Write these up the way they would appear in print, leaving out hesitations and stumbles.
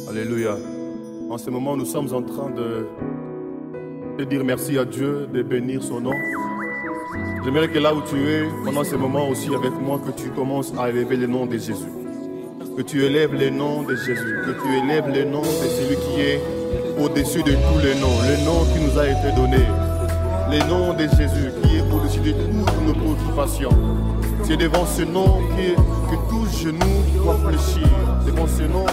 Alléluia. En ce moment, nous sommes en train de dire merci à Dieu, de bénir son nom. J'aimerais que là où tu es, pendant ce moment aussi avec moi, que tu commences à élever le nom de Jésus. Que tu élèves le nom de Jésus. Que tu élèves le nom de celui qui est au-dessus de tous les noms. Le nom qui nous a été donné. Le nom de Jésus qui est au-dessus de toutes nos préoccupations. C'est devant ce nom que tout genou doit fléchir. Devant ce nom,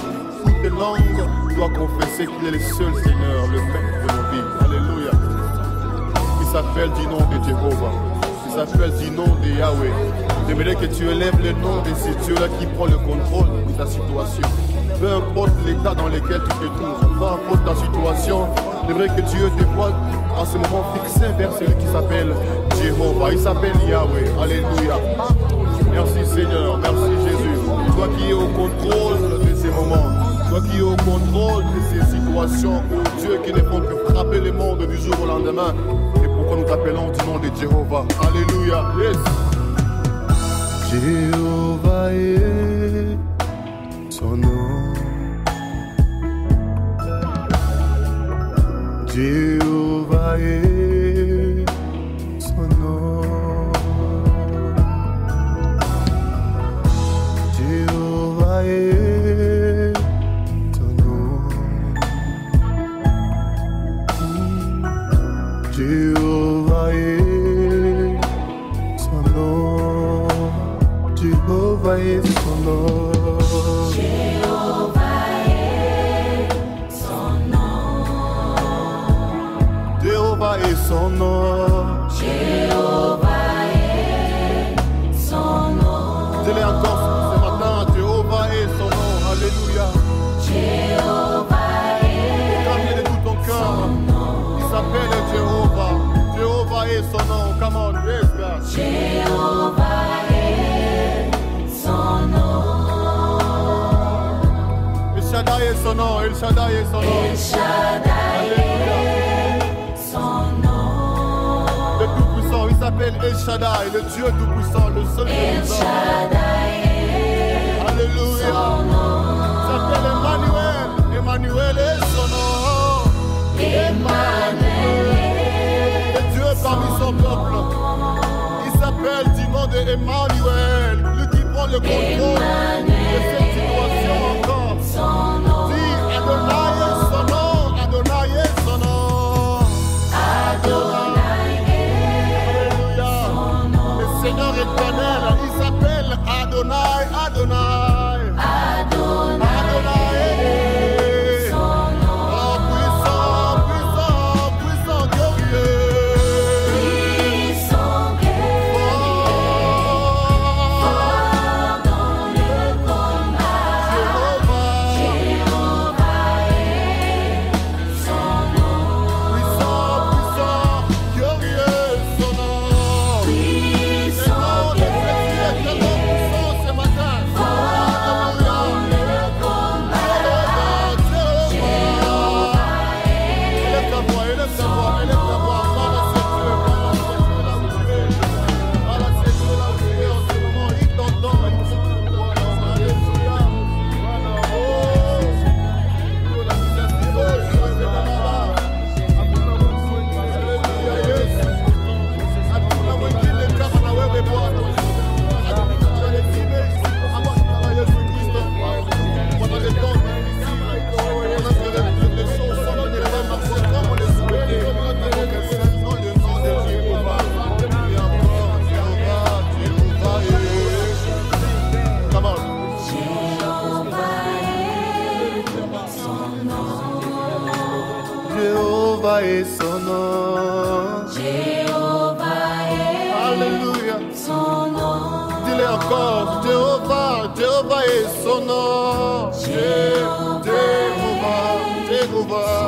toute langue doit confesser qu'il est le seul Seigneur, le Maître de nos vies. Alléluia. Il s'appelle du nom de Jéhovah. Il s'appelle du nom de Yahweh. J'aimerais que tu élèves le nom de ce Dieu-là qui prend le contrôle de ta situation. Peu importe l'état dans lequel tu te trouves, peu importe ta situation, j'aimerais que Dieu te voie en ce moment fixé vers celui qui s'appelle Jéhovah. Il s'appelle Yahweh. Alléluia. Merci Seigneur, merci Jésus. Toi qui es au contrôle de ces moments, toi qui es au contrôle de ces situations, Dieu qui ne font que frapper le monde du jour au lendemain. Et pourquoi nous t'appelons du nom de Jéhovah. Alléluia. Yes. Jéhovah est son nom. Jéhovah est son nom. Jéhovah est ton nom. Jéhovah est son nom. Jéhovah est son nom. Jéhovah est son nom. Jéhovah est son nom. Dis-le encore ce matin, Jéhovah est son nom. Alléluia. Jéhovah est Proclame-le de tout ton cœur. Il s'appelle Jéhovah. Jéhovah est son nom. Come on, yes, God. Jéhovah est son nom. El Shaddai est son nom. El Shaddai est son nom. El Shaddai est son nom. Le Tout-Puissant, il s'appelle El Shaddai, le Dieu Tout-Puissant, le seul El Tout-Puissant. Shaddai est Alléluia. son nom. Il s'appelle Emmanuel. Emmanuel est son nom. Emmanuel est Le Dieu parmi son peuple. Il s'appelle du nom de Emmanuel, lui qui prend le contrôle de cette situation encore. son nom. Dis Adonai est son nom. Adonai est son nom. Adonai est Alléluia. son nom. Le Seigneur éternel, il s'appelle Adonai. Adonai. Adonai Adonai. son nom. Oh, puissant, puissant, puissant, glorieux. Puissant guerrier, fort dans le combat. Jéhovah est son nom. Puissant, puissant, glorieux, son nom. Puissant guerrier, Puissant ce matin. fort dans le combat. Jéhovah est Élève ta voix, élève ta voix, élève ta voix. Parle à cette Dieu là où tu es en ce moment. Il t'entend. Alléluia. Come on. Jéhovah est son nom. Jéhovah est son nom. Jéhovah est Alléluia. son nom. Dis-le encore. Jéhovah, Jéhovah est son nom. Jéhovah, Jéhovah.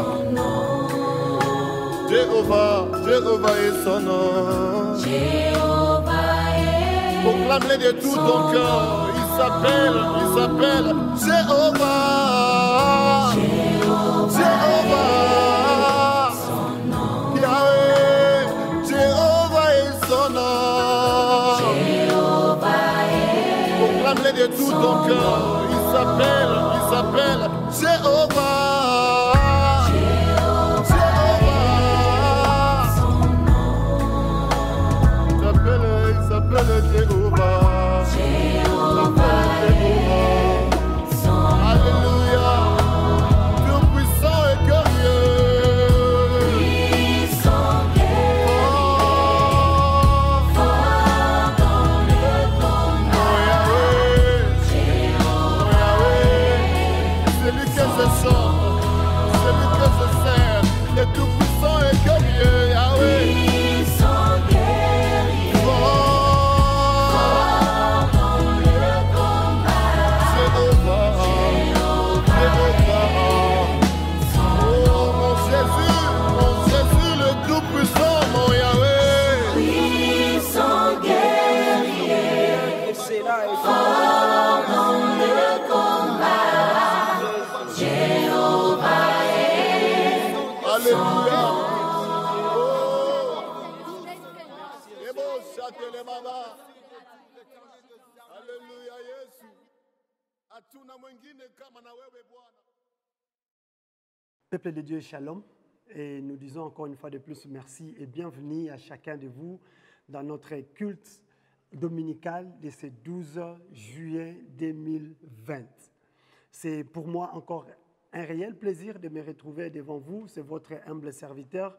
Jéhovah, Jéhovah est son nom. Jéhovah est Proclame-le de tout ton cœur. Il s'appelle Jéhovah. Jéhovah. Yahweh. Jéhovah est son nom. Jéhovah est Proclame-le l'aimer de tout ton cœur. Il s'appelle Jéhovah. Il s'appelle Jéhovah. Alléluia. Tout puissant et glorieux. C'est lui que je chante, c'est lui que je sers, le tout puissant et glorieux, Yahweh. Alléluia, Yesu. Hatuna mwingine kama na wewe Bwana. Peuple de Dieu, shalom. Et nous disons encore une fois de plus merci et bienvenue à chacun de vous dans notre culte dominical de ce 12 juillet 2020. C'est pour moi encore un réel plaisir de me retrouver devant vous. C'est votre humble serviteur,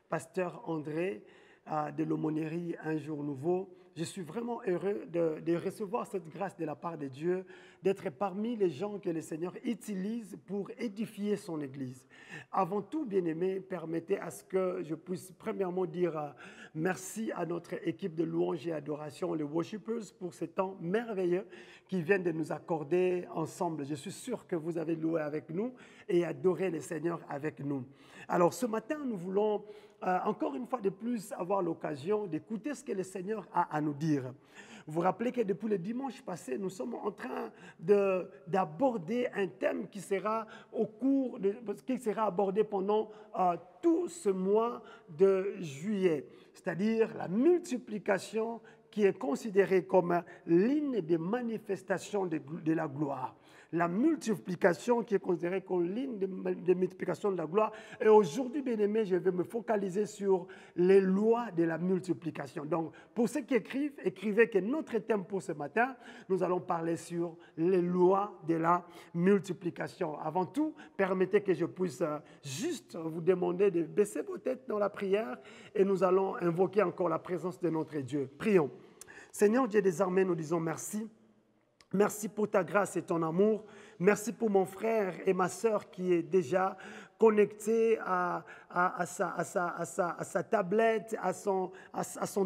Pasteur André de l'aumônerie Un Jour Nouveau. Je suis vraiment heureux de recevoir cette grâce de la part de Dieu, d'être parmi les gens que le Seigneur utilise pour édifier son Église. Avant tout, bien-aimés, permettez à ce que je puisse premièrement dire merci à notre équipe de louange et adoration, les worshipers, pour ce temps merveilleux qu'ils viennent de nous accorder ensemble. Je suis sûr que vous avez loué avec nous et adoré le Seigneur avec nous. Alors ce matin, nous voulons encore une fois de plus avoir l'occasion d'écouter ce que le Seigneur a à nous dire. Vous vous rappelez que depuis le dimanche passé, nous sommes en train d'aborder un thème qui sera abordé pendant tout ce mois de juillet, c'est-à-dire la multiplication qui est considérée comme l'une des manifestations de la gloire. La multiplication qui est considérée comme l'une des multiplications de la gloire. Et aujourd'hui, bien aimé, je vais me focaliser sur les lois de la multiplication. Donc, pour ceux qui écrivent, écrivez que notre thème pour ce matin, nous allons parler sur les lois de la multiplication. Avant tout, permettez que je puisse juste vous demander de baisser vos têtes dans la prière et nous allons invoquer encore la présence de notre Dieu. Prions. Seigneur Dieu des armées, nous disons merci. Merci pour ta grâce et ton amour. Merci pour mon frère et ma sœur qui est déjà connecté à sa tablette, à son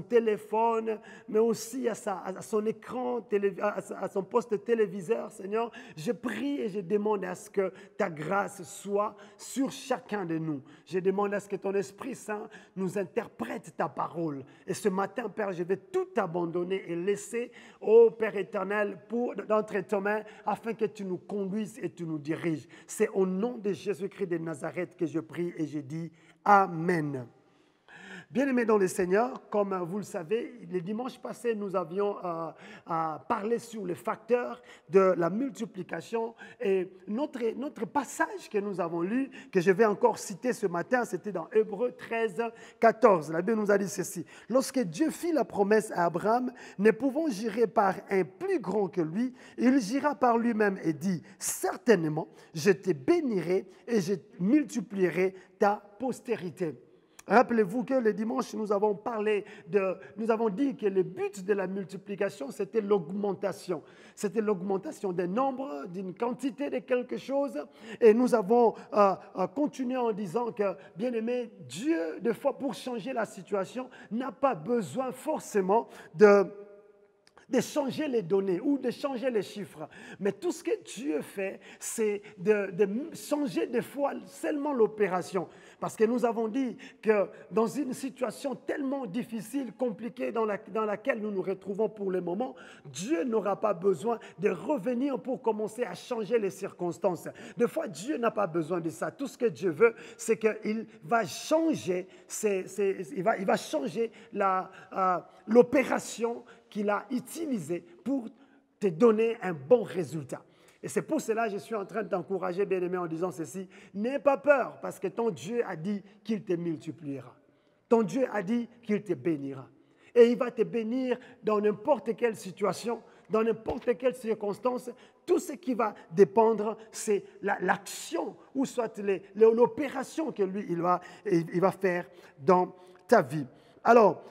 téléphone, mais aussi à son écran, à son poste téléviseur, Seigneur. Je prie et je demande à ce que ta grâce soit sur chacun de nous. Je demande à ce que ton Esprit Saint nous interprète ta parole. Et ce matin, Père, je vais tout abandonner et laisser, ô Père éternel, d'entre tes mains, afin que tu nous conduises et tu nous diriges. C'est au nom de Jésus-Christ de Nazareth que je prie et je dis Amen. Bien-aimés dans le Seigneur, comme vous le savez, le dimanche passé, nous avions parlé sur les facteurs de la multiplication. Et notre passage que nous avons lu, que je vais encore citer ce matin, c'était dans Hébreux 13, 14. La Bible nous a dit ceci. « Lorsque Dieu fit la promesse à Abraham, ne pouvant jurer par un plus grand que lui, il jura par lui-même et dit, « Certainement, je te bénirai et je multiplierai ta postérité. » Rappelez-vous que le dimanche, nous avons dit que le but de la multiplication, c'était l'augmentation. C'était l'augmentation des nombres, d'une quantité de quelque chose. Et nous avons continué en disant que, bien aimé, Dieu, des fois, pour changer la situation, n'a pas besoin forcément de changer les données ou de changer les chiffres. Mais tout ce que Dieu fait, c'est de changer des fois seulement l'opération. Parce que nous avons dit que dans une situation tellement difficile, compliquée, dans laquelle nous nous retrouvons pour le moment, Dieu n'aura pas besoin de revenir pour commencer à changer les circonstances. Des fois, Dieu n'a pas besoin de ça. Tout ce que Dieu veut, c'est qu'il va changer, il va changer l'opération qu'il a utilisée pour te donner un bon résultat. Et c'est pour cela que je suis en train de t'encourager, bien-aimé, en disant ceci. N'aie pas peur, parce que ton Dieu a dit qu'il te multipliera. Ton Dieu a dit qu'il te bénira. Et il va te bénir dans n'importe quelle situation, dans n'importe quelle circonstance. Tout ce qui va dépendre, c'est l'action ou soit l'opération que lui, il va faire dans ta vie. Alors,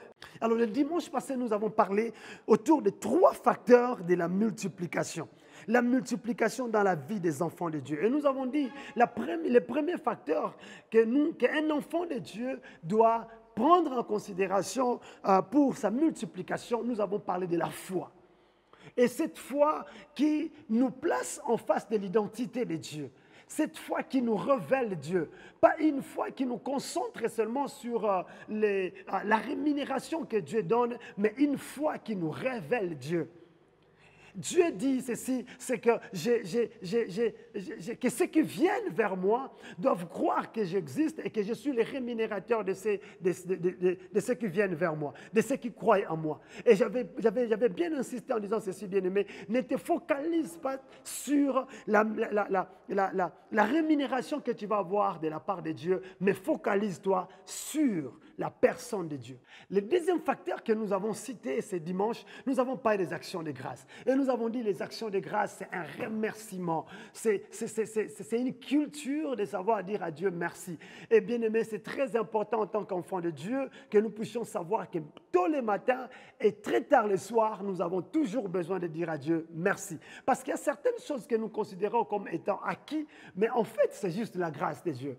le dimanche passé, nous avons parlé autour de 3 facteurs de la multiplication. La multiplication dans la vie des enfants de Dieu. Et nous avons dit, le premier facteur qu'un enfant de Dieu doit prendre en considération pour sa multiplication, nous avons parlé de la foi. Et cette foi qui nous place en face de l'identité de Dieu. Cette foi qui nous révèle Dieu. Pas une foi qui nous concentre seulement sur la rémunération que Dieu donne, mais une foi qui nous révèle Dieu. Dieu dit ceci, c'est que que ceux qui viennent vers moi doivent croire que j'existe et que je suis le rémunérateur de ceux qui viennent vers moi, de ceux qui croient en moi. Et j'avais bien insisté en disant ceci, bien-aimé, ne te focalise pas sur la rémunération que tu vas avoir de la part de Dieu, mais focalise-toi sur la personne de Dieu. Le deuxième facteur que nous avons cité ce dimanche, nous avons parlé des actions de grâce. Et nous avons dit les actions de grâce, c'est un remerciement. C'est une culture de savoir dire à Dieu merci. Et bien aimé, c'est très important en tant qu'enfant de Dieu que nous puissions savoir que tôt le matin et très tard le soir, nous avons toujours besoin de dire à Dieu merci. Parce qu'il y a certaines choses que nous considérons comme étant acquis, mais en fait, c'est juste la grâce de Dieu.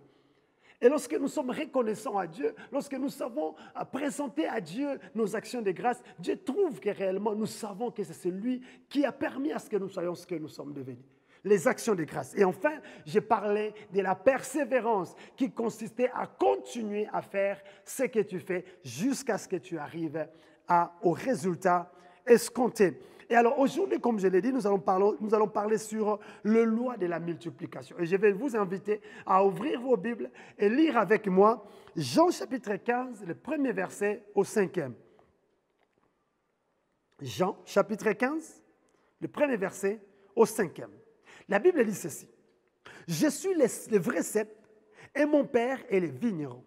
Et lorsque nous sommes reconnaissants à Dieu, lorsque nous savons présenter à Dieu nos actions de grâce, Dieu trouve que réellement nous savons que c'est celui qui a permis à ce que nous soyons ce que nous sommes devenus. Les actions de grâce. Et enfin, j'ai parlé de la persévérance qui consistait à continuer à faire ce que tu fais jusqu'à ce que tu arrives au résultat escompté. Et alors aujourd'hui, comme je l'ai dit, nous allons parler sur le loi de la multiplication. Et je vais vous inviter à ouvrir vos Bibles et lire avec moi Jean chapitre 15, le premier verset au 5e. Jean chapitre 15, le premier verset au 5e. La Bible dit ceci. « Je suis le vrai cep et mon Père est le vigneron.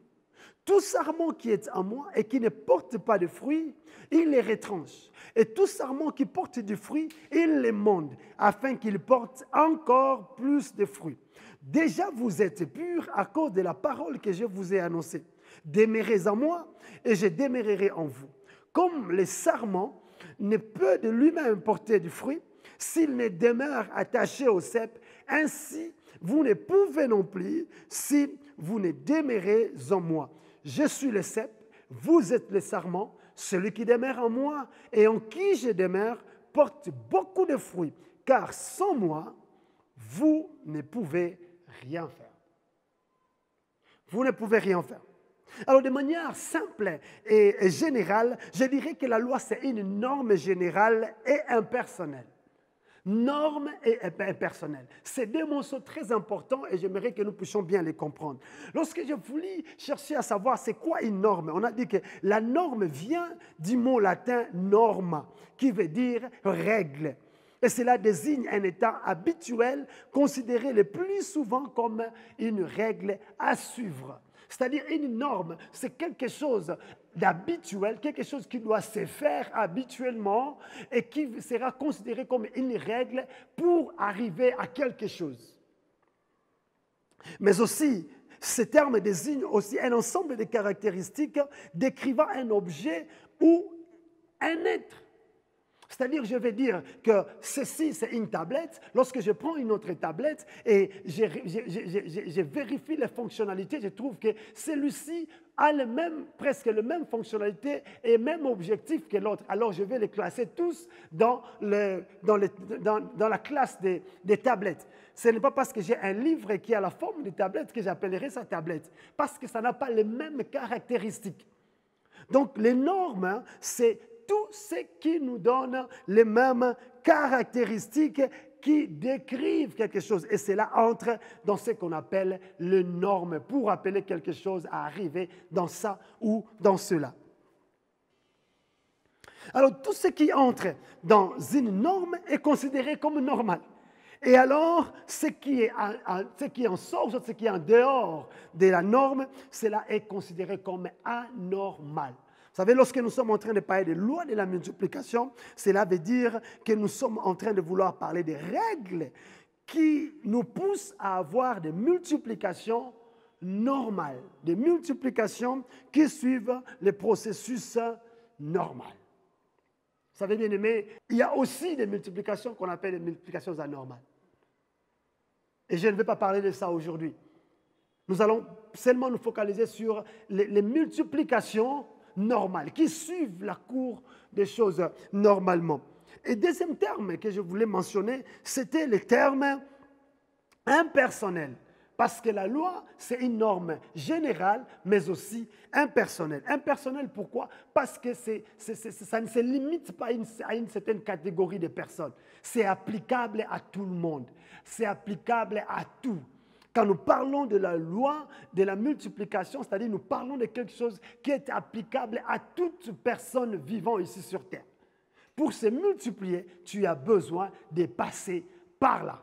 Tout sarment qui est en moi et qui ne porte pas de fruits, il les retranche. Et tout sarment qui porte du fruit, il les monde, afin qu'il porte encore plus de fruits. Déjà vous êtes purs à cause de la parole que je vous ai annoncée. Demeurez en moi et je demeurerai en vous. Comme le sarment ne peut de lui-même porter du fruit, s'il ne demeure attaché au cep, ainsi vous ne pouvez non plus si vous ne demeurez en moi. Je suis le cep, vous êtes le sarment, celui qui demeure en moi et en qui je demeure porte beaucoup de fruits, car sans moi, vous ne pouvez rien faire. Vous ne pouvez rien faire. Alors, de manière simple et générale, je dirais que la loi, c'est une norme générale et impersonnelle. Normes et impersonnelles. C'est 2 mots sont très importants et j'aimerais que nous puissions bien les comprendre. Lorsque je voulais chercher à savoir c'est quoi une norme, on a dit que la norme vient du mot latin norma, qui veut dire règle. Et cela désigne un état habituel considéré le plus souvent comme une règle à suivre. C'est-à-dire une norme, c'est quelque chose d'habituel, quelque chose qui doit se faire habituellement et qui sera considéré comme une règle pour arriver à quelque chose. Mais aussi, ce terme désigne aussi un ensemble de caractéristiques décrivant un objet ou un être. C'est-à-dire, je vais dire que ceci, c'est une tablette. Lorsque je prends une autre tablette et je vérifie les fonctionnalités, je trouve que celui-ci a presque la même fonctionnalité et même objectif que l'autre. Alors, je vais les classer tous dans la classe des tablettes. Ce n'est pas parce que j'ai un livre qui a la forme de tablette que j'appellerai ça tablette, parce que ça n'a pas les mêmes caractéristiques. Donc, les normes, c'est tout ce qui nous donne les mêmes caractéristiques qui décrivent quelque chose. Et cela entre dans ce qu'on appelle les normes pour appeler quelque chose à arriver dans ça ou dans cela. Alors, tout ce qui entre dans une norme est considéré comme normal. Et alors, ce qui en sort, ce qui est en dehors de la norme, cela est considéré comme anormal. Vous savez, lorsque nous sommes en train de parler des lois de la multiplication, cela veut dire que nous sommes en train de vouloir parler des règles qui nous poussent à avoir des multiplications normales, des multiplications qui suivent les processus normaux. Vous savez, bien aimé, il y a aussi des multiplications qu'on appelle des multiplications anormales. Et je ne vais pas parler de ça aujourd'hui. Nous allons seulement nous focaliser sur les multiplications normales, qui suivent la cour des choses normalement. Et deuxième terme que je voulais mentionner, c'était le terme impersonnel. Parce que la loi, c'est une norme générale, mais aussi impersonnelle. Impersonnelle, pourquoi? Parce que ça ne se limite pas à une certaine catégorie de personnes. C'est applicable à tout le monde. C'est applicable à tout. Quand nous parlons de la loi de la multiplication, c'est-à-dire nous parlons de quelque chose qui est applicable à toute personne vivant ici sur terre. Pour se multiplier, tu as besoin de passer par là.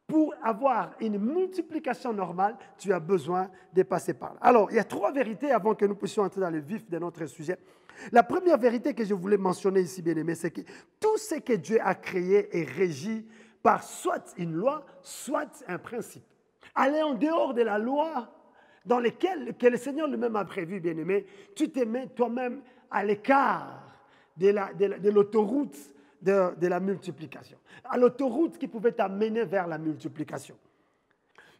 Pour avoir une multiplication normale, tu as besoin de passer par là. Alors, il y a trois vérités avant que nous puissions entrer dans le vif de notre sujet. La première vérité que je voulais mentionner ici, bien-aimé, c'est que tout ce que Dieu a créé est régi par soit une loi, soit un principe. Aller en dehors de la loi dans laquelle que le Seigneur lui-même a prévu, bien-aimé, tu te mets toi-même à l'écart de l'autoroute de la multiplication. À l'autoroute qui pouvait t'amener vers la multiplication.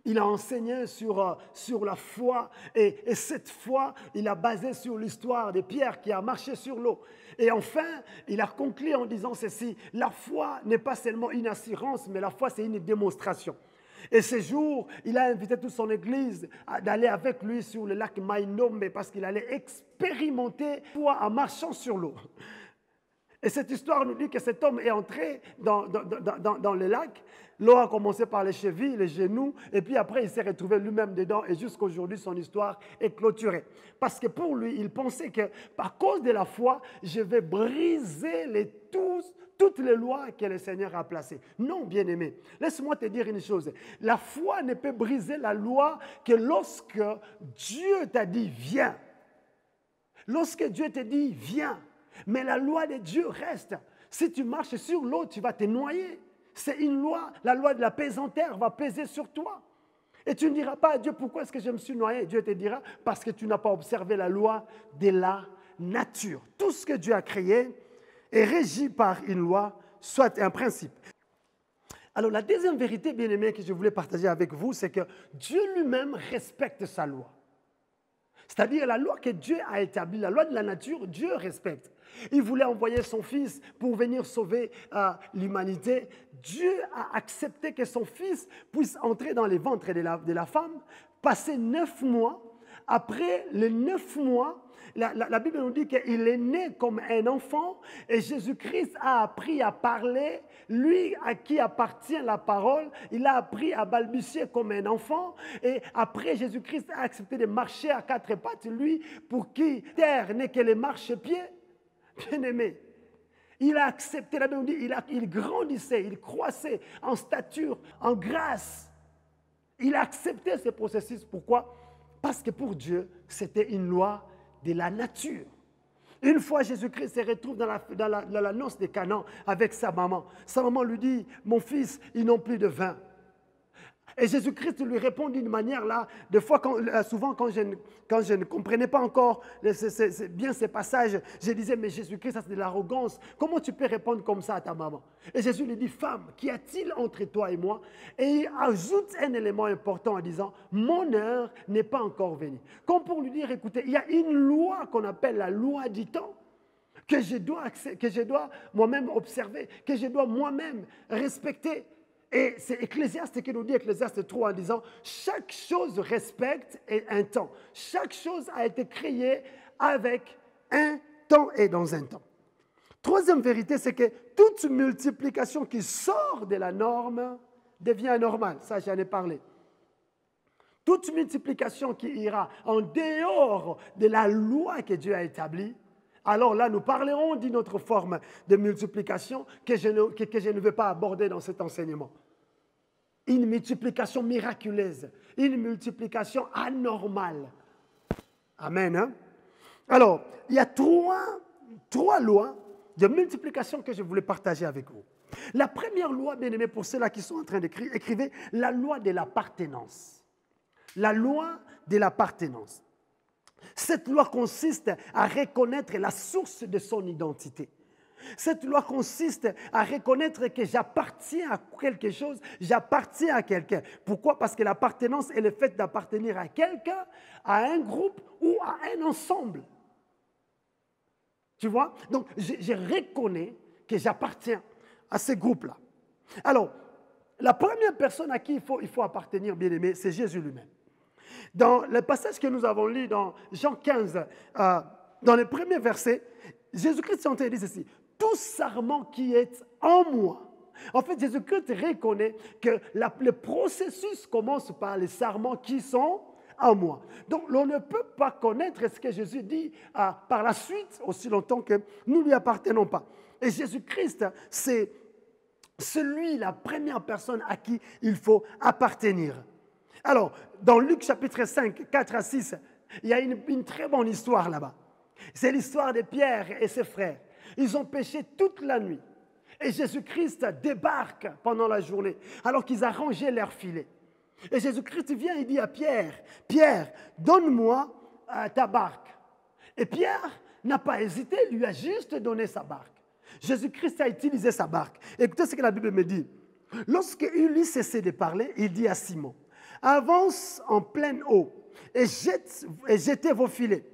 Il a enseigné sur la foi et cette foi, il a basé sur l'histoire de Pierre qui a marché sur l'eau. Et enfin, il a conclu en disant ceci, la foi n'est pas seulement une assurance, mais la foi c'est une démonstration. Et ce jour, il a invité toute son église d'aller avec lui sur le lac Mainombe parce qu'il allait expérimenter la foi en marchant sur l'eau. Et cette histoire nous dit que cet homme est entré dans le lac. L'eau a commencé par les chevilles, les genoux, et puis après il s'est retrouvé lui-même dedans. Et jusqu'à aujourd'hui, son histoire est clôturée. Parce que pour lui, il pensait que par cause de la foi, je vais briser toutes les lois que le Seigneur a placées. Non, bien-aimé, laisse-moi te dire une chose. La foi ne peut briser la loi que lorsque Dieu t'a dit « viens ». Lorsque Dieu te dit « viens ». Mais la loi de Dieu reste. Si tu marches sur l'eau, tu vas te noyer. C'est une loi. La loi de la pesanteur va peser sur toi. Et tu ne diras pas à Dieu, pourquoi est-ce que je me suis noyé? Dieu te dira, parce que tu n'as pas observé la loi de la nature. Tout ce que Dieu a créé est régi par une loi, soit un principe. Alors la deuxième vérité, bien-aimée, que je voulais partager avec vous, c'est que Dieu lui-même respecte sa loi. C'est-à-dire la loi que Dieu a établie, la loi de la nature, Dieu respecte. Il voulait envoyer son fils pour venir sauver l'humanité. Dieu a accepté que son fils puisse entrer dans les ventres de la femme, passer 9 mois. Après les 9 mois, la Bible nous dit qu'il est né comme un enfant et Jésus-Christ a appris à parler. Lui à qui appartient la parole, il a appris à balbutier comme un enfant. Et après, Jésus-Christ a accepté de marcher à 4 pattes. Lui, pour qui terre n'est que les marchepieds, bien-aimé. Il a accepté, la Bible nous dit, il grandissait, il croissait en stature, en grâce. Il a accepté ce processus. Pourquoi? Parce que pour Dieu, c'était une loi de la nature. Une fois, Jésus-Christ se retrouve dans la noce de Canaan avec sa maman. Sa maman lui dit, mon fils, ils n'ont plus de vin. Et Jésus-Christ lui répond d'une manière là, souvent quand je ne comprenais pas encore bien ces passages, je disais, mais Jésus-Christ, ça c'est de l'arrogance. Comment tu peux répondre comme ça à ta maman? Et Jésus lui dit, femme, qu'y a-t-il entre toi et moi? Et il ajoute un élément important en disant, mon heure n'est pas encore venue. Comme pour lui dire, écoutez, il y a une loi qu'on appelle la loi du temps, que je dois moi-même observer, que je dois moi-même respecter. Et c'est Ecclésiaste qui nous dit, Ecclésiaste 3, en disant, chaque chose respecte un temps. Chaque chose a été créée avec un temps et dans un temps. Troisième vérité, c'est que toute multiplication qui sort de la norme devient anormale. Ça, j'en ai parlé. Toute multiplication qui ira en dehors de la loi que Dieu a établie alors là, nous parlerons d'une autre forme de multiplication que je ne vais pas aborder dans cet enseignement. Une multiplication miraculeuse, une multiplication anormale. Amen. Hein? Alors, il y a trois lois de multiplication que je voulais partager avec vous. La première loi, bien aimé, pour ceux-là qui sont en train d'écrire, écrivez la loi de l'appartenance. La loi de l'appartenance. Cette loi consiste à reconnaître la source de son identité. Cette loi consiste à reconnaître que j'appartiens à quelque chose, j'appartiens à quelqu'un. Pourquoi? Parce que l'appartenance est le fait d'appartenir à quelqu'un, à un groupe ou à un ensemble. Tu vois? Donc, je reconnais que j'appartiens à ce groupe-là. Alors, la première personne à qui il faut appartenir, bien aimé, c'est Jésus lui-même. Dans le passage que nous avons lu dans Jean 15, dans le premier verset, Jésus-Christ est en train de dire ceci. Tout sarment qui est en moi. En fait, Jésus-Christ reconnaît que le processus commence par les sarments qui sont en moi. Donc, on ne peut pas connaître ce que Jésus dit par la suite, aussi longtemps que nous ne lui appartenons pas. Et Jésus-Christ, c'est celui, la première personne à qui il faut appartenir. Alors, dans Luc chapitre 5, 4 à 6, il y a une très bonne histoire là-bas. C'est l'histoire de Pierre et ses frères. Ils ont pêché toute la nuit. Et Jésus-Christ débarque pendant la journée, alors qu'ils arrangeaient leur filet. Et Jésus-Christ vient et dit à Pierre, « Pierre, donne-moi ta barque. » Et Pierre n'a pas hésité, lui a juste donné sa barque. Jésus-Christ a utilisé sa barque. Écoutez ce que la Bible me dit. Lorsqu'il lui cessait de parler, il dit à Simon, « Avance en pleine eau et jetez vos filets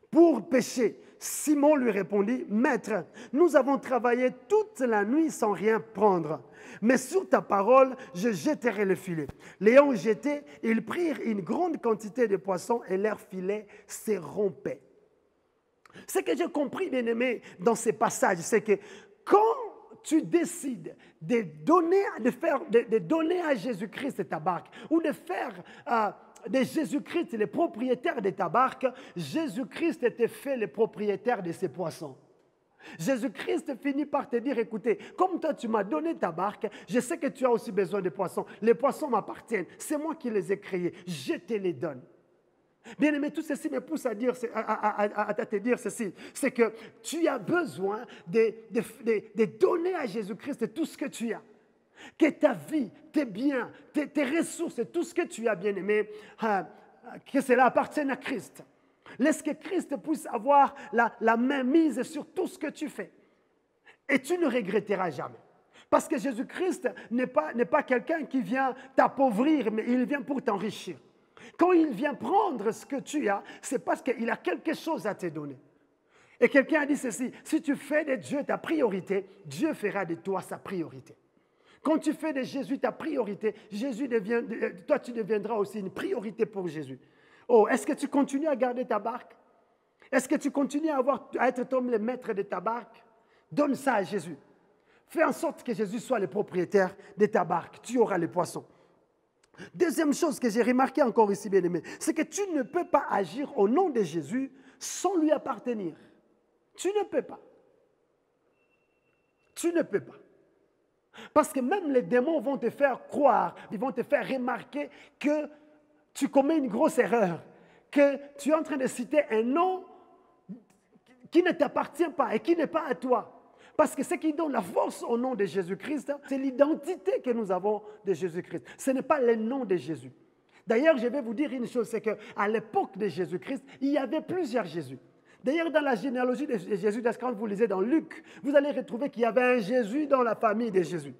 pour pêcher. » Simon lui répondit, « Maître, nous avons travaillé toute la nuit sans rien prendre. Mais sur ta parole, je jetterai le filet. » L'ayant jeté, ils prirent une grande quantité de poissons et leur filet se rompait. Ce que j'ai compris, bien aimé, dans ces passages, c'est que quand tu décides de donner à Jésus-Christ ta barque ou de faire de Jésus-Christ le propriétaire de ta barque, Jésus-Christ te fait le propriétaire de ces poissons. Jésus-Christ finit par te dire, écoutez, comme toi tu m'as donné ta barque, je sais que tu as aussi besoin de poissons. Les poissons m'appartiennent, c'est moi qui les ai créés, je te les donne. Bien aimé, tout ceci me pousse à te dire ceci, c'est que tu as besoin de donner à Jésus-Christ tout ce que tu as. Que ta vie, tes biens, tes ressources, tout ce que tu as, bien aimé, que cela appartienne à Christ. Laisse que Christ puisse avoir la main mise sur tout ce que tu fais. Et tu ne regretteras jamais. Parce que Jésus-Christ n'est pas quelqu'un qui vient t'appauvrir, mais il vient pour t'enrichir. Quand il vient prendre ce que tu as, c'est parce qu'il a quelque chose à te donner. Et quelqu'un a dit ceci, si tu fais de Dieu ta priorité, Dieu fera de toi sa priorité. Quand tu fais de Jésus ta priorité, toi tu deviendras aussi une priorité pour Jésus. Oh, est-ce que tu continues à garder ta barque? Est-ce que tu continues à être comme le maître de ta barque? Donne ça à Jésus. Fais en sorte que Jésus soit le propriétaire de ta barque. Tu auras les poissons. Deuxième chose que j'ai remarqué encore ici, bien aimé, c'est que tu ne peux pas agir au nom de Jésus sans lui appartenir. Tu ne peux pas. Tu ne peux pas. Parce que même les démons vont te faire croire, ils vont te faire remarquer que tu commets une grosse erreur, que tu es en train de citer un nom qui ne t'appartient pas et qui n'est pas à toi. Parce que ce qui donne la force au nom de Jésus-Christ, c'est l'identité que nous avons de Jésus-Christ. Ce n'est pas le nom de Jésus. D'ailleurs, je vais vous dire une chose, c'est qu'à l'époque de Jésus-Christ, il y avait plusieurs Jésus. D'ailleurs, dans la généalogie de Jésus, quand vous lisez dans Luc, vous allez retrouver qu'il y avait un Jésus dans la famille de Jésus.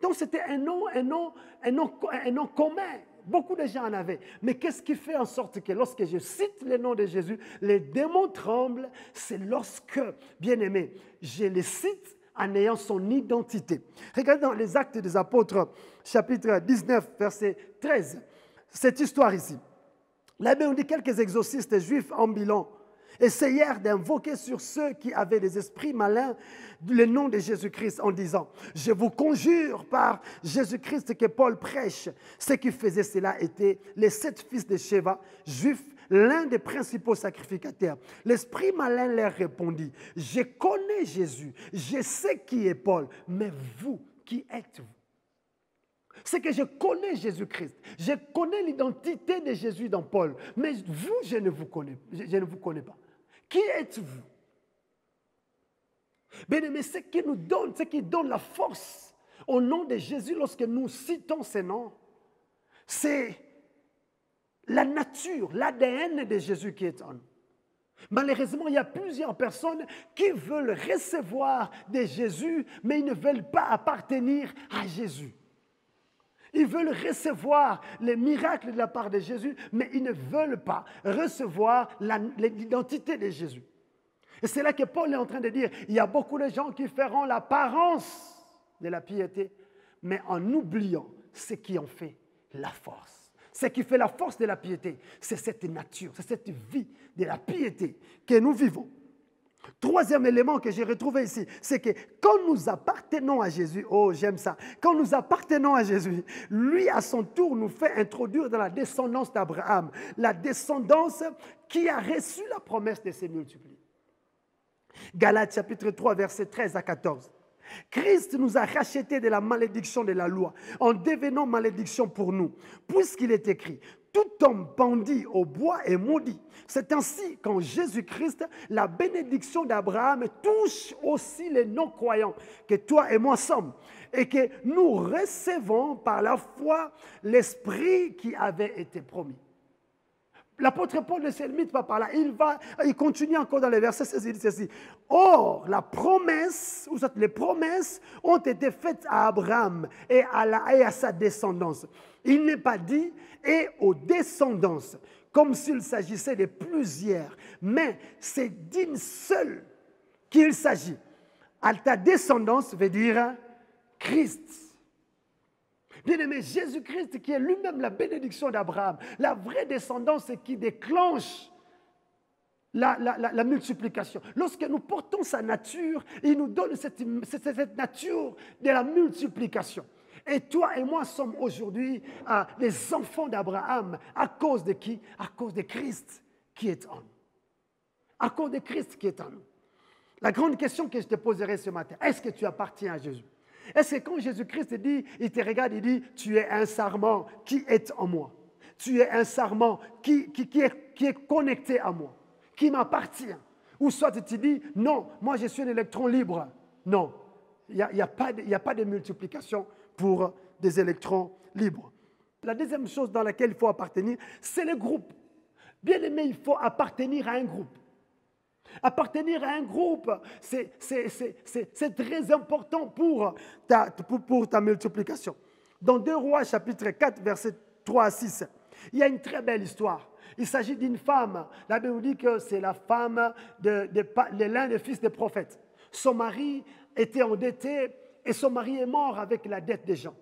Donc, c'était un nom commun. Beaucoup de gens en avaient. Mais qu'est-ce qui fait en sorte que lorsque je cite le nom de Jésus, les démons tremblent? C'est lorsque, bien aimé, je les cite en ayant son identité. Regardez dans les Actes des Apôtres, chapitre 19, verset 13, cette histoire ici. Là-bas, on dit quelques exorcistes juifs ambulants essayèrent d'invoquer sur ceux qui avaient des esprits malins le nom de Jésus-Christ en disant « Je vous conjure par Jésus-Christ que Paul prêche ». Ceux qui faisaient cela étaient les 7 fils de Sheva, juifs l'un des principaux sacrificateurs. L'esprit malin leur répondit, « Je connais Jésus, je sais qui est Paul, mais vous, qui êtes-vous » C'est que je connais Jésus-Christ, je connais l'identité de Jésus dans Paul, mais vous, je ne vous connais pas. Qui êtes-vous? Bien-aimé, ce qui donne la force au nom de Jésus lorsque nous citons ces noms, c'est la nature, l'ADN de Jésus qui est en nous. Malheureusement, il y a plusieurs personnes qui veulent recevoir de Jésus, mais ils ne veulent pas appartenir à Jésus. Ils veulent recevoir les miracles de la part de Jésus, mais ils ne veulent pas recevoir l'identité de Jésus. Et c'est là que Paul est en train de dire, il y a beaucoup de gens qui feront l'apparence de la piété, mais en oubliant ce qui en fait la force. Ce qui fait la force de la piété, c'est cette nature, c'est cette vie de la piété que nous vivons. Troisième élément que j'ai retrouvé ici, c'est que quand nous appartenons à Jésus, oh j'aime ça, quand nous appartenons à Jésus, lui à son tour nous fait introduire dans la descendance d'Abraham, la descendance qui a reçu la promesse de se multiplier. Galates chapitre 3 versets 13 à 14. Christ nous a rachetés de la malédiction de la loi en devenant malédiction pour nous, puisqu'il est écrit, tout homme pendit au bois est maudit. C'est ainsi qu'en Jésus-Christ, la bénédiction d'Abraham touche aussi les non-croyants que toi et moi sommes, et que nous recevons par la foi l'Esprit qui avait été promis. L'apôtre Paul ne se limite pas par là. Il continue encore dans les versets 16, il dit ceci. Or, la promesse, ou les promesses ont été faites à Abraham et à sa descendance. Il n'est pas dit et aux descendances, comme s'il s'agissait de plusieurs, mais c'est d'une seule qu'il s'agit. À ta descendance veut dire Christ. Bien-aimé, Jésus-Christ qui est lui-même la bénédiction d'Abraham, la vraie descendance qui déclenche la multiplication. Lorsque nous portons sa nature, il nous donne cette nature de la multiplication. Et toi et moi sommes aujourd'hui les enfants d'Abraham. À cause de qui? À cause de Christ qui est en nous. À cause de Christ qui est en nous. La grande question que je te poserai ce matin, est-ce que tu appartiens à Jésus? Est-ce que quand Jésus-Christ dit, il te regarde, il dit, tu es un sarment qui est en moi. Tu es un sarment qui est connecté à moi, qui m'appartient. Ou soit tu dis, non, moi je suis un électron libre. Non, il n'y a pas de multiplication pour des électrons libres. La deuxième chose dans laquelle il faut appartenir, c'est le groupe. Bien aimé, il faut appartenir à un groupe. Appartenir à un groupe, c'est très important pour ta multiplication. Dans 2 Rois, chapitre 4, versets 3 à 6, il y a une très belle histoire. Il s'agit d'une femme. La Bible dit que c'est la femme de l'un des fils des prophètes. Son mari était endetté et son mari est mort avec la dette des gens.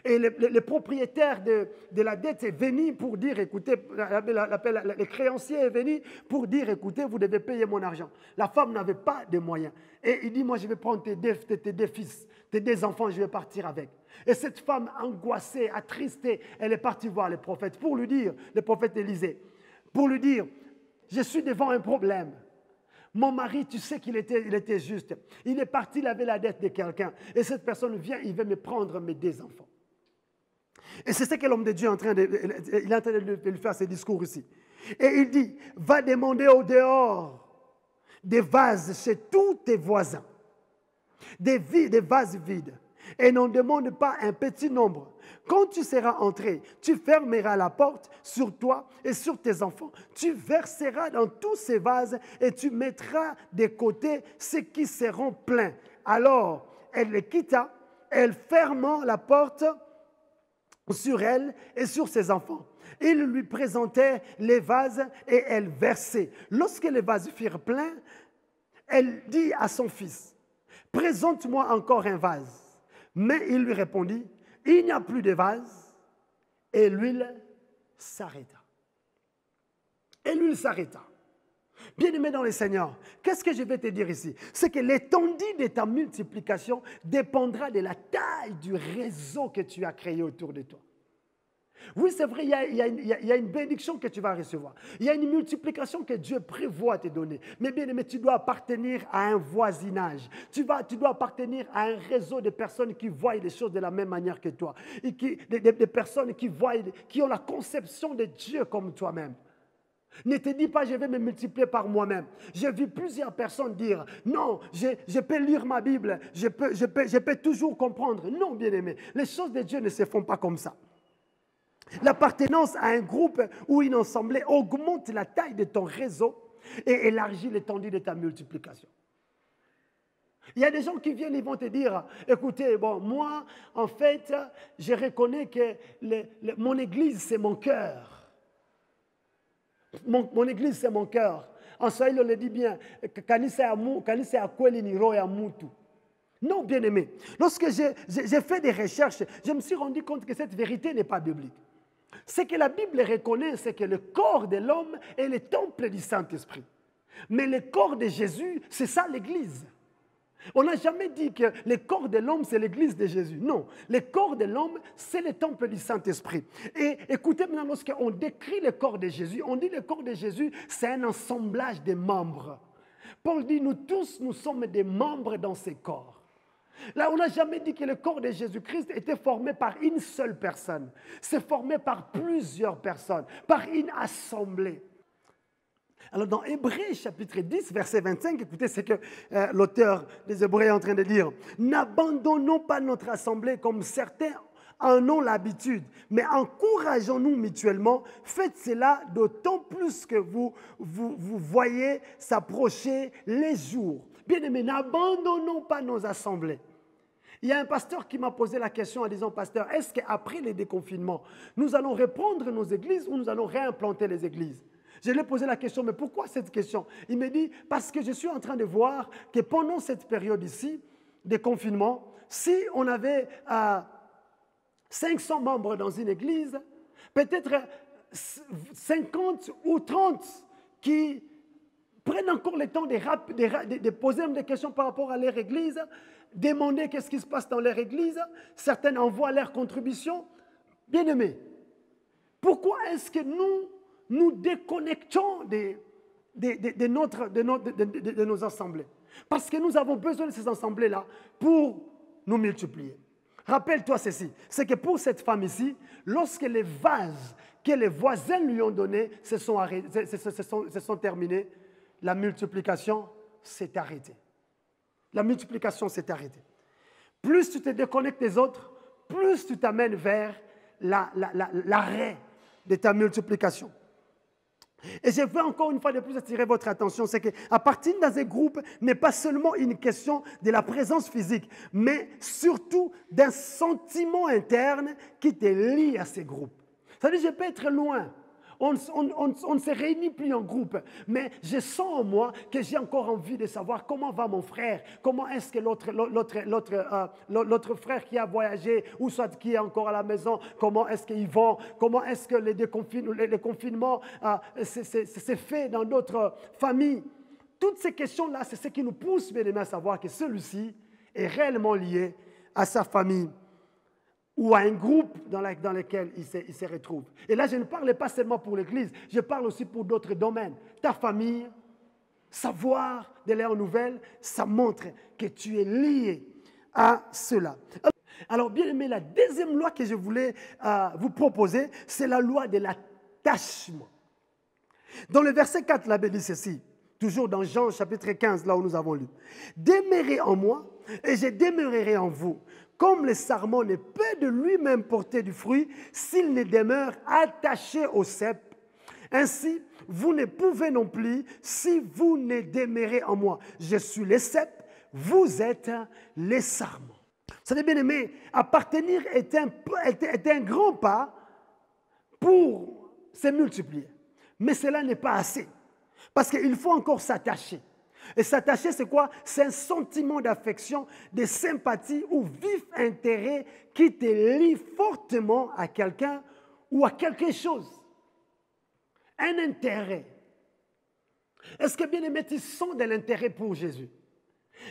Et le propriétaire de la dette est venu pour dire, écoutez, le créancier est venu pour dire, écoutez, vous devez payer mon argent. La femme n'avait pas de moyens. Et il dit, moi je vais prendre tes deux fils, tes deux enfants, je vais partir avec. Et cette femme angoissée, attristée, elle est partie voir le prophète pour lui dire, le prophète Élisée, pour lui dire, je suis devant un problème. Mon mari, tu sais qu'il était juste. Il est parti, il avait la dette de quelqu'un. Et cette personne vient, il veut me prendre mes deux enfants. Et c'est ce que l'homme de Dieu est en train de lui faire ce discours ici. Et il dit, va demander au dehors des vases chez tous tes voisins, des vases vides, et n'en demande pas un petit nombre. Quand tu seras entré, tu fermeras la porte sur toi et sur tes enfants. Tu verseras dans tous ces vases et tu mettras de côté ceux qui seront pleins. Alors, elle les quitta, elle fermant la porte sur elle et sur ses enfants. Il lui présentait les vases et elle versait. Lorsque les vases furent pleins, elle dit à son fils, « Présente-moi encore un vase. » Mais il lui répondit, « Il n'y a plus de vase. » Et l'huile s'arrêta. Et l'huile s'arrêta. Bien-aimé dans le Seigneur, qu'est-ce que je vais te dire ici? C'est que l'étendue de ta multiplication dépendra de la taille du réseau que tu as créé autour de toi. Oui, c'est vrai, il y a une bénédiction que tu vas recevoir. Il y a une multiplication que Dieu prévoit te donner. Mais bien aimé, tu dois appartenir à un voisinage. Tu dois appartenir à un réseau de personnes qui voient les choses de la même manière que toi. Et des personnes qui ont la conception de Dieu comme toi-même. Ne te dis pas, je vais me multiplier par moi-même. J'ai vu plusieurs personnes dire, non, je peux lire ma Bible, je peux toujours comprendre. Non, bien aimé, les choses de Dieu ne se font pas comme ça. L'appartenance à un groupe ou une assemblée augmente la taille de ton réseau et élargit l'étendue de ta multiplication. Il y a des gens qui viennent, ils vont te dire, écoutez, bon, moi, en fait, je reconnais que mon église, c'est mon cœur. Mon église, c'est mon cœur. En Swahili, on le dit bien, kanisa ya kweli ni roho ya mutu. Non, bien aimé. Lorsque j'ai fait des recherches, je me suis rendu compte que cette vérité n'est pas biblique. Ce que la Bible reconnaît, c'est que le corps de l'homme est le temple du Saint-Esprit. Mais le corps de Jésus, c'est ça l'Église. On n'a jamais dit que le corps de l'homme, c'est l'Église de Jésus. Non, le corps de l'homme, c'est le temple du Saint-Esprit. Et écoutez maintenant, lorsqu'on décrit le corps de Jésus, on dit que le corps de Jésus, c'est un assemblage de membres. Paul dit, nous tous, nous sommes des membres dans ce corps. Là, on n'a jamais dit que le corps de Jésus-Christ était formé par une seule personne. C'est formé par plusieurs personnes, par une assemblée. Alors dans Hébreux chapitre 10, verset 25, écoutez ce que l'auteur des Hébreux est en train de dire. N'abandonnons pas notre assemblée comme certains en ont l'habitude, mais encourageons-nous mutuellement. Faites cela d'autant plus que vous voyez s'approcher les jours. Bien aimé, n'abandonnons pas nos assemblées. Il y a un pasteur qui m'a posé la question en disant, pasteur, est-ce qu'après les déconfinements, nous allons reprendre nos églises ou nous allons réimplanter les églises? Je lui ai posé la question, mais pourquoi cette question? Il me dit, parce que je suis en train de voir que pendant cette période ici, de confinement, si on avait 500 membres dans une église, peut-être 50 ou 30 qui prennent encore le temps de poser des questions par rapport à leur église, demander qu'est-ce qui se passe dans leur église, certaines envoient leur contribution. Bien aimés, pourquoi est-ce que nous déconnectons de nos assemblées? Parce que nous avons besoin de ces assemblées-là pour nous multiplier. Rappelle-toi ceci, c'est que pour cette femme ici, lorsque les vases que les voisins lui ont donnés se sont terminés, la multiplication s'est arrêtée. La multiplication s'est arrêtée. Plus tu te déconnectes des autres, plus tu t'amènes vers l'arrêt de ta multiplication. Et je veux encore une fois de plus attirer votre attention, c'est qu'appartenir dans un groupe n'est pas seulement une question de la présence physique, mais surtout d'un sentiment interne qui te lie à ces groupes. Ça veut dire, je peux être loin. On ne se réunit plus en groupe, mais je sens en moi que j'ai encore envie de savoir comment va mon frère, comment est-ce que l'autre frère qui a voyagé, ou soit qui est encore à la maison, comment est-ce qu'ils vont, comment est-ce que le confinement s'est fait dans d'autres familles. Toutes ces questions-là, c'est ce qui nous pousse, bien aimés, à savoir que celui-ci est réellement lié à sa famille, ou à un groupe dans lequel il se retrouve. Et là, je ne parle pas seulement pour l'Église, je parle aussi pour d'autres domaines. Ta famille, savoir de leurs nouvelles, ça montre que tu es lié à cela. Alors, bien aimé, la deuxième loi que je voulais vous proposer, c'est la loi de l'attachement. Dans le verset 4, la Bible dit ceci, toujours dans Jean chapitre 15, là où nous avons lu. « Demeurez en moi, et je demeurerai en vous. Comme le sarment ne peut de lui-même porter du fruit s'il ne demeure attaché au cep. Ainsi, vous ne pouvez non plus si vous ne demeurez en moi. Je suis le cep, vous êtes les sarments. » Vous savez, bien aimé, appartenir est un grand pas pour se multiplier. Mais cela n'est pas assez. Parce qu'il faut encore s'attacher. Et s'attacher, c'est quoi? C'est un sentiment d'affection, de sympathie ou vif intérêt qui te lie fortement à quelqu'un ou à quelque chose. Un intérêt. Est-ce que, bien aimé, tu sens de l'intérêt pour Jésus?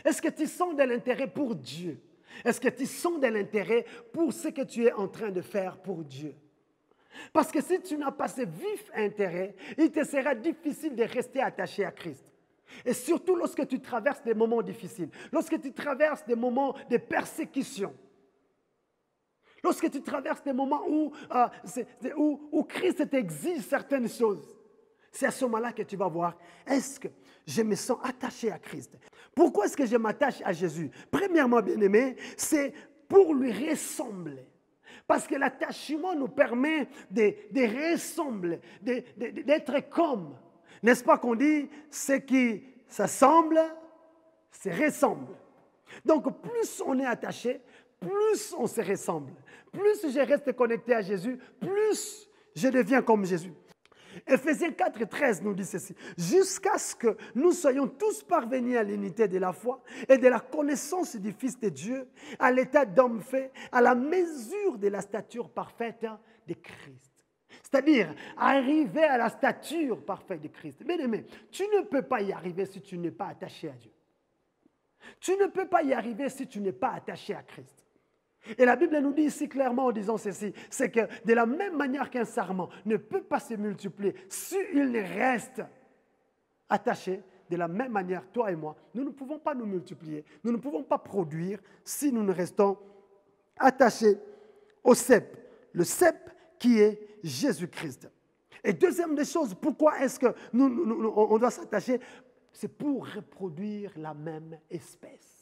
Est-ce que tu sens de l'intérêt pour Dieu? Est-ce que tu sens de l'intérêt pour ce que tu es en train de faire pour Dieu? Parce que si tu n'as pas ce vif intérêt, il te sera difficile de rester attaché à Christ. Et surtout lorsque tu traverses des moments difficiles, lorsque tu traverses des moments de persécution, lorsque tu traverses des moments où Christ t'exige certaines choses, c'est à ce moment-là que tu vas voir, est-ce que je me sens attaché à Christ? Pourquoi est-ce que je m'attache à Jésus? Premièrement, bien-aimé, c'est pour lui ressembler. Parce que l'attachement nous permet de ressembler, d'être comme. N'est-ce pas qu'on dit, ce qui s'assemble, se ressemble. Donc, plus on est attaché, plus on se ressemble. Plus je reste connecté à Jésus, plus je deviens comme Jésus. Ephésiens 4, 13 nous dit ceci. Jusqu'à ce que nous soyons tous parvenus à l'unité de la foi et de la connaissance du Fils de Dieu, à l'état d'homme fait, à la mesure de la stature parfaite de Christ. C'est-à-dire, arriver à la stature parfaite de Christ. Bien-aimé, tu ne peux pas y arriver si tu n'es pas attaché à Dieu. Tu ne peux pas y arriver si tu n'es pas attaché à Christ. Et la Bible nous dit ici clairement en disant ceci, c'est que de la même manière qu'un sarment ne peut pas se multiplier s'il ne reste attaché, de la même manière, toi et moi, nous ne pouvons pas nous multiplier, nous ne pouvons pas produire si nous ne restons attachés au cep, le cep qui est Jésus-Christ. Et deuxième des choses, pourquoi est-ce que on doit s'attacher? C'est pour reproduire la même espèce.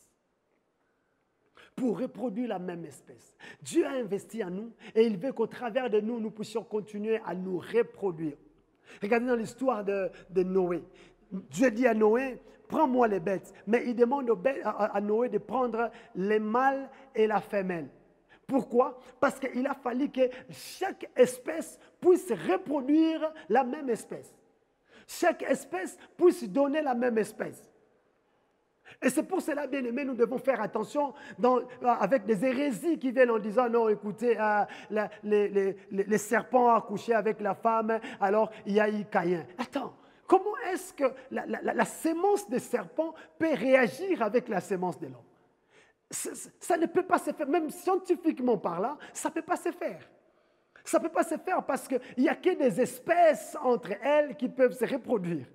Pour reproduire la même espèce. Dieu a investi en nous et il veut qu'au travers de nous, nous puissions continuer à nous reproduire. Regardez dans l'histoire de Noé. Dieu dit à Noé, prends-moi les bêtes. Mais il demande à Noé de prendre les mâles et la femelle. Pourquoi? Parce qu'il a fallu que chaque espèce puisse reproduire la même espèce. Chaque espèce puisse donner la même espèce. Et c'est pour cela, bien aimé, nous devons faire attention avec des hérésies qui viennent en disant non, écoutez, les serpents ont couché avec la femme, alors il y a eu Caïn. Attends, comment est-ce que la sémence des serpents peut réagir avec la sémence de l'homme? Ça ne peut pas se faire, même scientifiquement parlant, ça ne peut pas se faire. Ça ne peut pas se faire parce qu'il n'y a que des espèces entre elles qui peuvent se reproduire.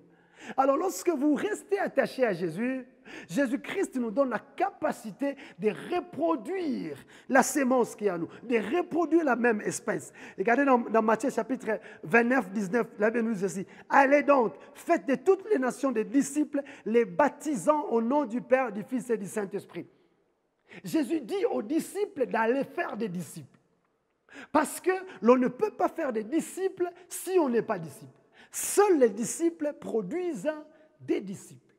Alors lorsque vous restez attaché à Jésus, Jésus-Christ nous donne la capacité de reproduire la sémence qui est en nous, de reproduire la même espèce. Regardez dans Matthieu chapitre 29, 19, la Bible nous dit ceci. Allez donc, faites de toutes les nations des disciples, les baptisant au nom du Père, du Fils et du Saint-Esprit. Jésus dit aux disciples d'aller faire des disciples. Parce que l'on ne peut pas faire des disciples si on n'est pas disciple. Seuls les disciples produisent des disciples.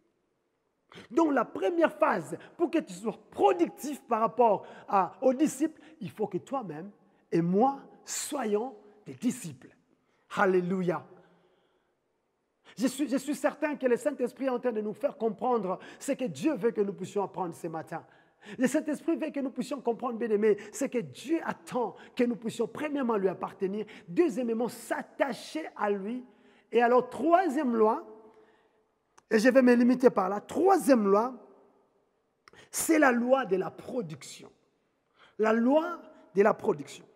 Donc la première phase, pour que tu sois productif par rapport aux disciples, il faut que toi-même et moi soyons des disciples. Alléluia. Je suis certain que le Saint-Esprit est en train de nous faire comprendre ce que Dieu veut que nous puissions apprendre ce matin. Le Saint-Esprit veut que nous puissions comprendre, bien-aimés, ce que Dieu attend, que nous puissions premièrement lui appartenir, deuxièmement s'attacher à lui. Et alors, troisième loi, et je vais me limiter par là, troisième loi, c'est la loi de la production. La loi de la production.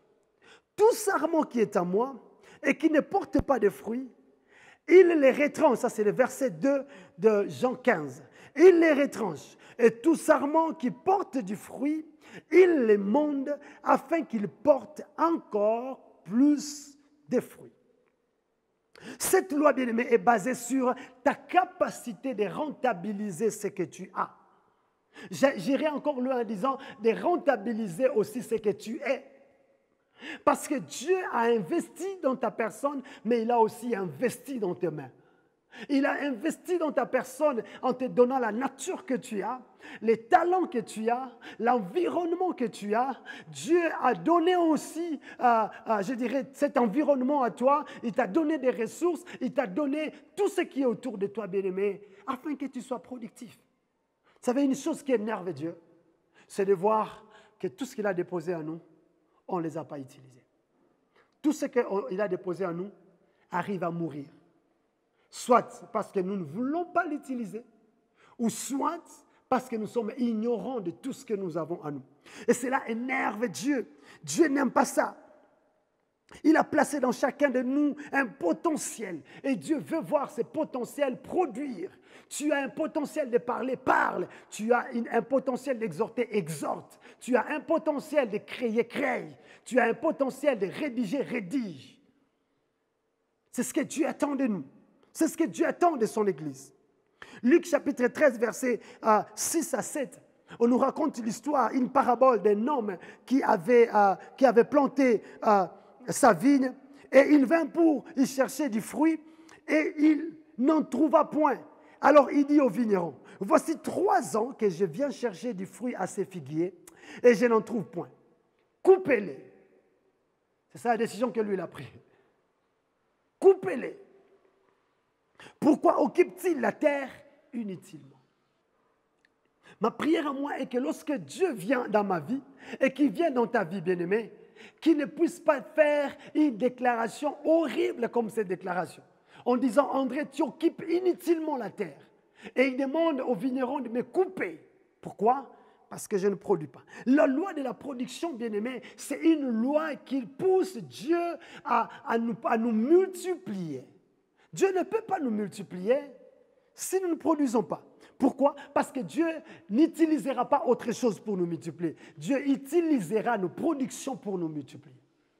Tout sarment qui est à moi et qui ne porte pas de fruits, il les retranche. Ça, c'est le verset 2 de Jean 15. Il les retranche. Et tout sarment qui porte du fruit, il les monde afin qu'il porte encore plus de fruits. Cette loi, bien-aimée, est basée sur ta capacité de rentabiliser ce que tu as. J'irai encore loin en disant de rentabiliser aussi ce que tu es. Parce que Dieu a investi dans ta personne, mais il a aussi investi dans tes mains. Il a investi dans ta personne en te donnant la nature que tu as, les talents que tu as, l'environnement que tu as. Dieu a donné aussi, je dirais, cet environnement à toi. Il t'a donné des ressources, il t'a donné tout ce qui est autour de toi, bien-aimé, afin que tu sois productif. Vous savez, une chose qui énerve Dieu, c'est de voir que tout ce qu'il a déposé en nous, on ne les a pas utilisés. Tout ce qu'il a déposé en nous arrive à mourir. Soit parce que nous ne voulons pas l'utiliser, ou soit parce que nous sommes ignorants de tout ce que nous avons en nous. Et cela énerve Dieu. Dieu n'aime pas ça. Il a placé dans chacun de nous un potentiel. Et Dieu veut voir ce potentiel produire. Tu as un potentiel de parler, parle. Tu as un potentiel d'exhorter, exhorte. Tu as un potentiel de créer, crée. Tu as un potentiel de rédiger, rédige. C'est ce que Dieu attend de nous. C'est ce que Dieu attend de son Église. Luc chapitre 13, versets 6 à 7. On nous raconte l'histoire, une parabole d'un homme qui avait planté sa vigne et il vint pour y chercher du fruit et il n'en trouva point. Alors il dit au vigneron, voici 3 ans que je viens chercher du fruit à ces figuiers et je n'en trouve point. Coupez-les. C'est ça la décision que lui il a prise. Coupez-les. Pourquoi occupe-t-il la terre inutilement? Ma prière à moi est que lorsque Dieu vient dans ma vie et qu'il vient dans ta vie, bien-aimé, qu'il ne puisse pas faire une déclaration horrible comme cette déclaration, en disant, André, tu occupes inutilement la terre. Et il demande au vigneron de me couper. Pourquoi? Parce que je ne produis pas. La loi de la production, bien-aimé, c'est une loi qui pousse Dieu à nous multiplier. Dieu ne peut pas nous multiplier si nous ne produisons pas. Pourquoi? Parce que Dieu n'utilisera pas autre chose pour nous multiplier. Dieu utilisera nos productions pour nous multiplier.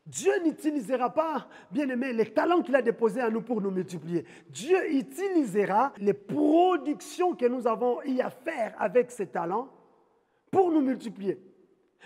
Dieu n'utilisera pas, bien-aimé, les talents qu'il a déposés en nous pour nous multiplier. Dieu utilisera les productions que nous avons eu à faire avec ces talents pour nous multiplier.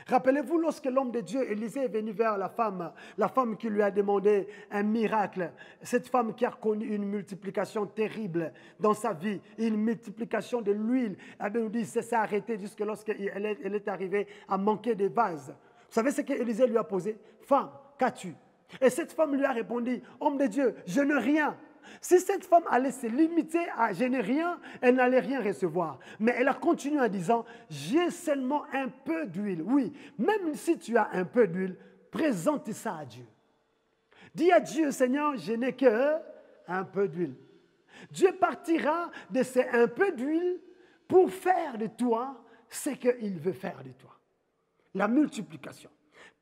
Rappelez-vous, lorsque l'homme de Dieu, Élisée, est venu vers la femme qui lui a demandé un miracle, cette femme qui a connu une multiplication terrible dans sa vie, une multiplication de l'huile, elle nous dit, ça s'est arrêté jusque lorsqu'elle est arrivée à manquer des vases. Vous savez ce qu'Élisée lui a posé? Femme, qu'as-tu? Et cette femme lui a répondu, homme de Dieu, je n'ai rien. Si cette femme allait se limiter à « je n'ai rien », elle n'allait rien recevoir. Mais elle a continué en disant « j'ai seulement un peu d'huile ». Oui, même si tu as un peu d'huile, présente ça à Dieu. Dis à Dieu, Seigneur, je n'ai qu'un peu d'huile. Dieu partira de ce un peu d'huile pour faire de toi ce qu'il veut faire de toi. La multiplication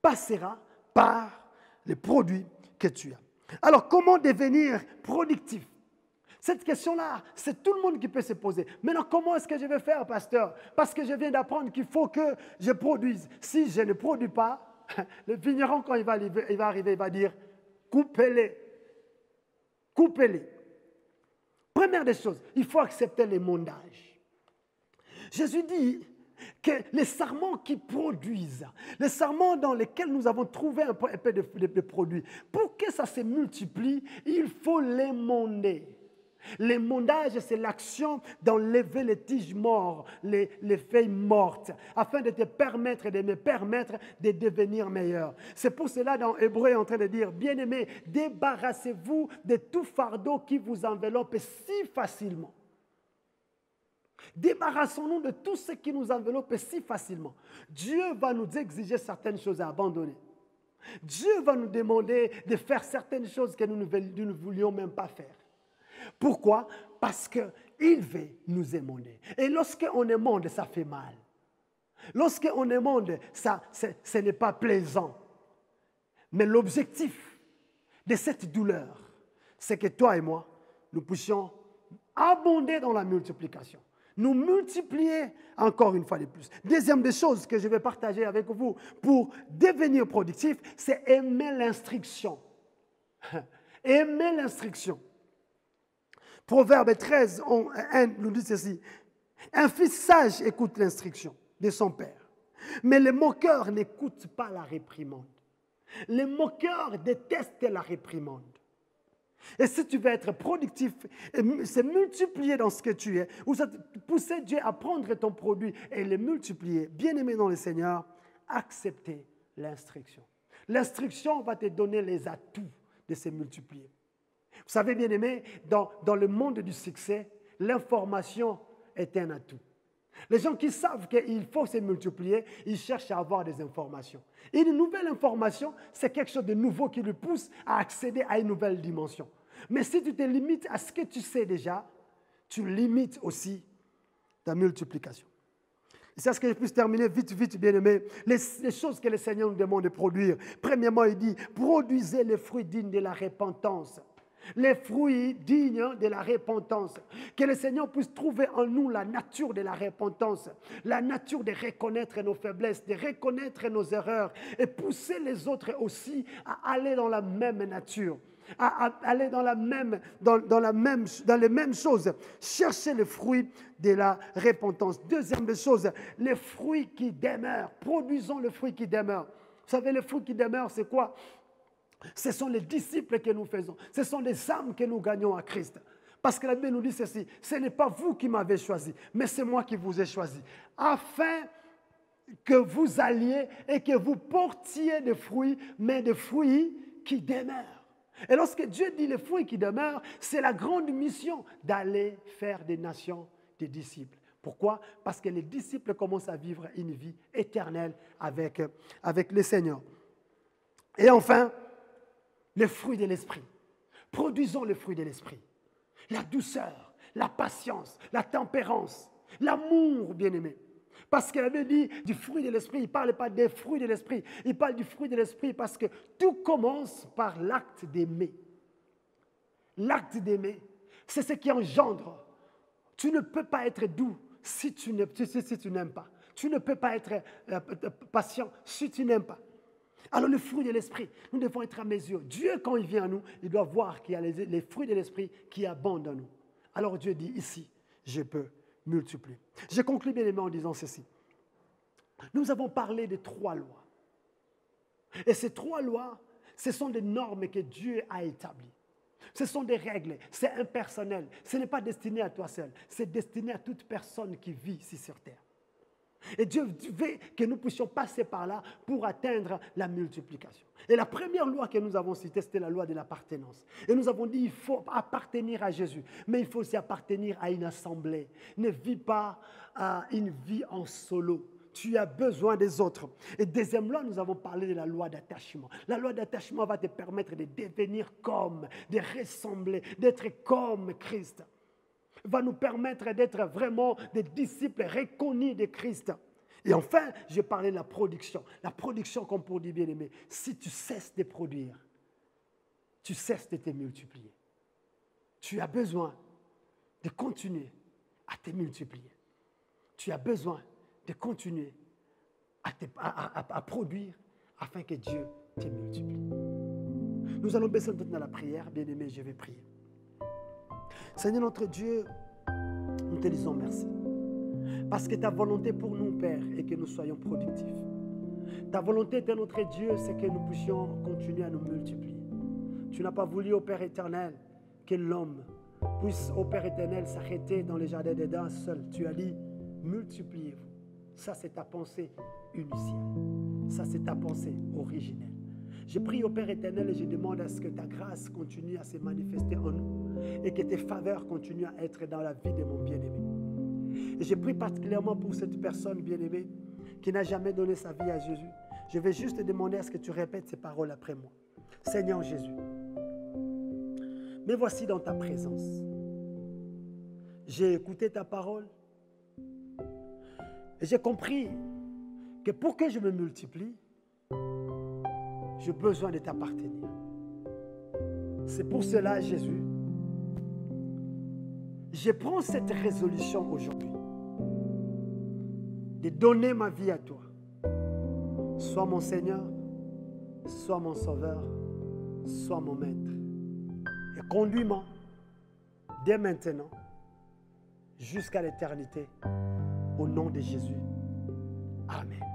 passera par les produits que tu as. Alors, comment devenir productif? Cette question-là, c'est tout le monde qui peut se poser. Maintenant, comment est-ce que je vais faire, pasteur? Parce que je viens d'apprendre qu'il faut que je produise. Si je ne produis pas, le vigneron, quand il va arriver, il va dire, coupez-les. Coupez-les. Première des choses, il faut accepter les mondages. Jésus dit que les sarments qui produisent, les sarments dans lesquels nous avons trouvé un peu de produits, pour que ça se multiplie, il faut les monder. Les mondages, c'est l'action d'enlever les tiges mortes, les feuilles mortes, afin de te permettre, de me permettre de devenir meilleur. C'est pour cela, dans Hébreu, est en train de dire, bien-aimés, débarrassez-vous de tout fardeau qui vous enveloppe si facilement. Débarrassons-nous de tout ce qui nous enveloppe si facilement. Dieu va nous exiger certaines choses à abandonner. Dieu va nous demander de faire certaines choses que nous ne voulions même pas faire. Pourquoi? Parce qu'il veut nous émonder. Et lorsqu'on émonde, ça fait mal. Lorsqu'on émonde, ce n'est pas plaisant. Mais l'objectif de cette douleur, c'est que toi et moi, nous puissions abonder dans la multiplication. Nous multiplier encore une fois de plus. Deuxième des choses que je vais partager avec vous pour devenir productif, c'est aimer l'instruction. Aimer l'instruction. Proverbe 13, 1 nous dit ceci. Un fils sage écoute l'instruction de son père, mais les moqueurs n'écoutent pas la réprimande. Les moqueurs détestent la réprimande. Et si tu veux être productif, c'est multiplier dans ce que tu es, ou ça pousser Dieu à prendre ton produit et le multiplier. Bien-aimé dans le Seigneur, accepter l'instruction. L'instruction va te donner les atouts de se multiplier. Vous savez, bien-aimé, dans le monde du succès, l'information est un atout. Les gens qui savent qu'il faut se multiplier, ils cherchent à avoir des informations. Et une nouvelle information, c'est quelque chose de nouveau qui le pousse à accéder à une nouvelle dimension. Mais si tu te limites à ce que tu sais déjà, tu limites aussi ta multiplication. C'est ce que je puisse terminer vite, bien aimé. Les choses que le Seigneur nous demande de produire. Premièrement, il dit, produisez les fruits dignes de la repentance. Les fruits dignes de la repentance. Que le Seigneur puisse trouver en nous la nature de la repentance, la nature de reconnaître nos faiblesses, de reconnaître nos erreurs et pousser les autres aussi à aller dans la même nature, à aller dans les mêmes choses. Chercher les fruits de la repentance. Deuxième chose, les fruits qui demeurent. Produisons le fruit qui demeure. Vous savez, le fruit qui demeure, c'est quoi? Ce sont les disciples que nous faisons. Ce sont les âmes que nous gagnons à Christ. Parce que la Bible nous dit ceci, ce n'est pas vous qui m'avez choisi, mais c'est moi qui vous ai choisi. Afin que vous alliez et que vous portiez des fruits, mais des fruits qui demeurent. Et lorsque Dieu dit les fruits qui demeurent, c'est la grande mission d'aller faire des nations des disciples. Pourquoi? Parce que les disciples commencent à vivre une vie éternelle avec le Seigneur. Et enfin, les fruits de l'esprit. Produisons les fruits de l'esprit. La douceur, la patience, la tempérance, l'amour, bien-aimé. Parce qu'elle avait dit du fruit de l'esprit, il ne parle pas des fruits de l'esprit, il parle du fruit de l'esprit parce que tout commence par l'acte d'aimer. L'acte d'aimer, c'est ce qui engendre. Tu ne peux pas être doux si tu n'aimes pas. Tu ne peux pas être patient si tu n'aimes pas. Alors le fruit de l'esprit, nous devons être à mesure. Dieu, quand il vient à nous, il doit voir qu'il y a les fruits de l'esprit qui abondent en nous. Alors Dieu dit ici, je peux multiplier. Je conclue bien aimé en disant ceci. Nous avons parlé de 3 lois. Et ces 3 lois, ce sont des normes que Dieu a établies. Ce sont des règles, c'est impersonnel. Ce n'est pas destiné à toi seul, c'est destiné à toute personne qui vit ici sur terre. Et Dieu veut que nous puissions passer par là pour atteindre la multiplication. Et la première loi que nous avons citée, c'était la loi de l'appartenance. Et nous avons dit, il faut appartenir à Jésus, mais il faut aussi appartenir à une assemblée. Ne vis pas une vie en solo. Tu as besoin des autres. Et deuxième loi, nous avons parlé de la loi d'attachement. La loi d'attachement va te permettre de devenir comme, de ressembler, d'être comme Christ. Va nous permettre d'être vraiment des disciples reconnus de Christ. Et enfin, je parlais de la production. La production, comme pour dire bien aimé, si tu cesses de produire, tu cesses de te multiplier. Tu as besoin de continuer à te multiplier. Tu as besoin de continuer à produire afin que Dieu te multiplie. Nous allons baisser notre tête dans la prière. Bien aimé, je vais prier. Seigneur notre Dieu, nous te disons merci. Parce que ta volonté pour nous, Père, est que nous soyons productifs. Ta volonté, notre Dieu, c'est que nous puissions continuer à nous multiplier. Tu n'as pas voulu, ô Père éternel, que l'homme puisse, ô Père éternel, s'arrêter dans les jardins d'Éden seul. Tu as dit, multipliez-vous. Ça, c'est ta pensée initiale. Ça, c'est ta pensée originelle. Je prie au Père éternel et je demande à ce que ta grâce continue à se manifester en nous et que tes faveurs continuent à être dans la vie de mon bien-aimé. Et je prie particulièrement pour cette personne bien-aimée qui n'a jamais donné sa vie à Jésus. Je vais juste te demander à ce que tu répètes ces paroles après moi. Seigneur Jésus, me voici dans ta présence. J'ai écouté ta parole et j'ai compris que pour que je me multiplie, j'ai besoin de t'appartenir. C'est pour cela, Jésus, je prends cette résolution aujourd'hui de donner ma vie à toi. Sois mon Seigneur, sois mon Sauveur, sois mon Maître. Et conduis-moi dès maintenant jusqu'à l'éternité. Au nom de Jésus. Amen.